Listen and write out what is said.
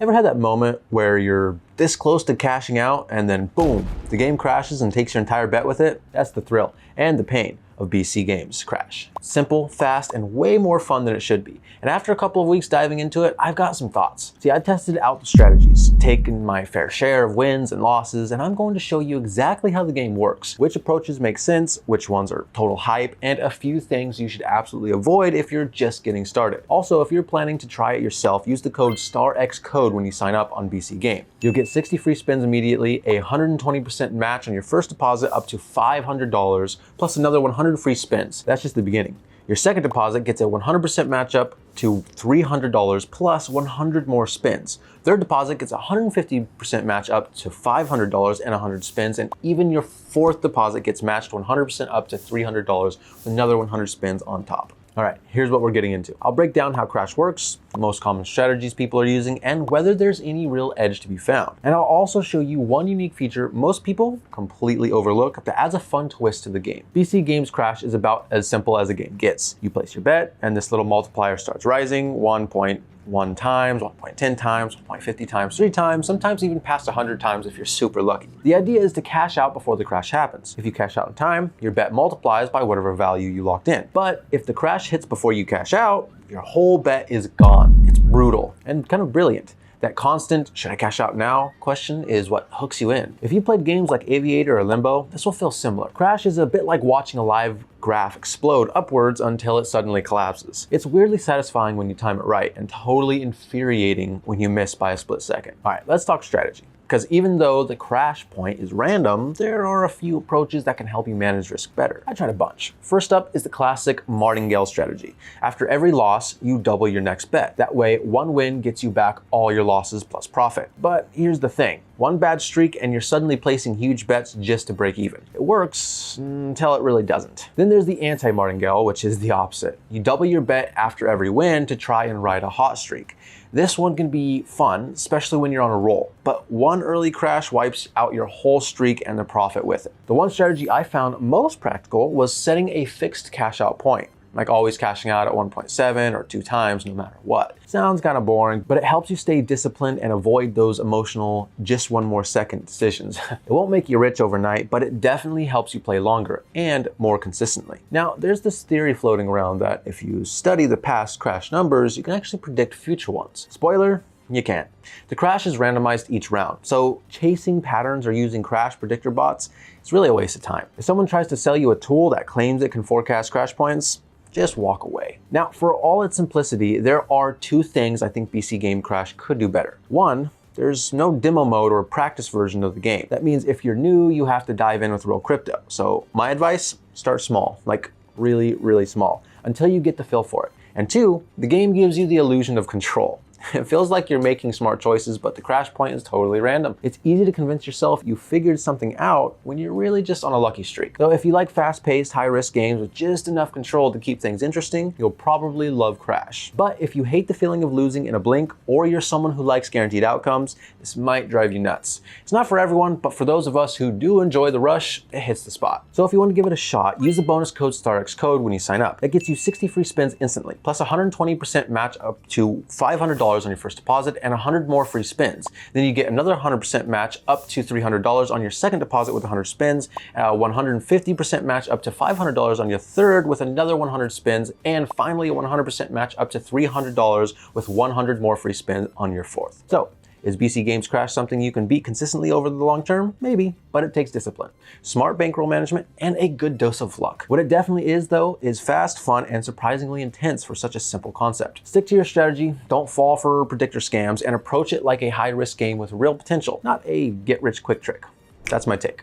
Ever had that moment where you're this close to cashing out and then boom, the game crashes and takes your entire bet with it? That's the thrill and the pain of BC.Game Crash. Simple, fast, and way more fun than it should be. And after a couple of weeks diving into it, I've got some thoughts. See, I tested out the strategies, taken my fair share of wins and losses, and I'm going to show you exactly how the game works, which approaches make sense, which ones are total hype, and a few things you should absolutely avoid if you're just getting started. Also, if you're planning to try it yourself, use the code STARXCODE when you sign up on BC Game. You'll get 60 free spins immediately, a 120% match on your first deposit up to $500, plus another 100 free spins. That's just the beginning. Your second deposit gets a 100% match up to $300 plus 100 more spins. Third deposit gets a 150% match up to $500 and 100 spins, and even your fourth deposit gets matched 100% up to $300 with another 100 spins on top. All right, here's what we're getting into. I'll break down how Crash works, the most common strategies people are using, and whether there's any real edge to be found. And I'll also show you one unique feature most people completely overlook that adds a fun twist to the game. BC.Game Crash is about as simple as a game gets. You place your bet, and this little multiplier starts rising 1.1 times, 1.10 times, 1.50 times, 3 times, sometimes even past 100 times if you're super lucky. The idea is to cash out before the crash happens. If you cash out in time, your bet multiplies by whatever value you locked in. But if the crash hits before you cash out, your whole bet is gone. It's brutal and kind of brilliant. That constant, should I cash out now question is what hooks you in. If you played games like Aviator or Limbo, this will feel similar. Crash is a bit like watching a live graph explode upwards until it suddenly collapses. It's weirdly satisfying when you time it right and totally infuriating when you miss by a split second. All right, let's talk strategy. Because even though the crash point is random, there are a few approaches that can help you manage risk better. I tried a bunch. First up is the classic Martingale strategy. After every loss, you double your next bet. That way, one win gets you back all your losses plus profit. But here's the thing. One bad streak and you're suddenly placing huge bets just to break even. It works until it really doesn't. Then there's the Anti-Martingale, which is the opposite. You double your bet after every win to try and ride a hot streak. This one can be fun, especially when you're on a roll, but one early crash wipes out your whole streak and the profit with it. The one strategy I found most practical was setting a fixed cash out point, like always cashing out at 1.7 or 2 times no matter what. Sounds kind of boring, but it helps you stay disciplined and avoid those emotional just one more second decisions. It won't make you rich overnight, but it definitely helps you play longer and more consistently. Now, there's this theory floating around that if you study the past crash numbers, you can actually predict future ones. Spoiler, you can't. The crash is randomized each round, so chasing patterns or using crash predictor bots is really a waste of time. If someone tries to sell you a tool that claims it can forecast crash points, just walk away. Now, for all its simplicity, there are 2 things I think BC.Game Crash could do better. One, there's no demo mode or practice version of the game. That means if you're new, you have to dive in with real crypto. So my advice, start small, like really, really small, until you get the feel for it. And 2, the game gives you the illusion of control. It feels like you're making smart choices, but the crash point is totally random. It's easy to convince yourself you figured something out when you're really just on a lucky streak. So if you like fast-paced, high-risk games with just enough control to keep things interesting, you'll probably love Crash. But if you hate the feeling of losing in a blink, or you're someone who likes guaranteed outcomes, this might drive you nuts. It's not for everyone, but for those of us who do enjoy the rush, it hits the spot. So if you want to give it a shot, use the bonus code STARXCODE when you sign up. That gets you 60 free spins instantly, plus 120% match up to $500 on your first deposit and 100 more free spins. Then you get another 100% match up to $300 on your second deposit with 100 spins, 150% match up to $500 on your third with another 100 spins, and finally a 100% match up to $300 with 100 more free spins on your fourth. So, is BC.Game Crash something you can beat consistently over the long term? Maybe, but it takes discipline, smart bankroll management, and a good dose of luck. What it definitely is, though, is fast, fun, and surprisingly intense for such a simple concept. Stick to your strategy, don't fall for predictor scams, and approach it like a high-risk game with real potential, not a get-rich-quick trick. That's my take.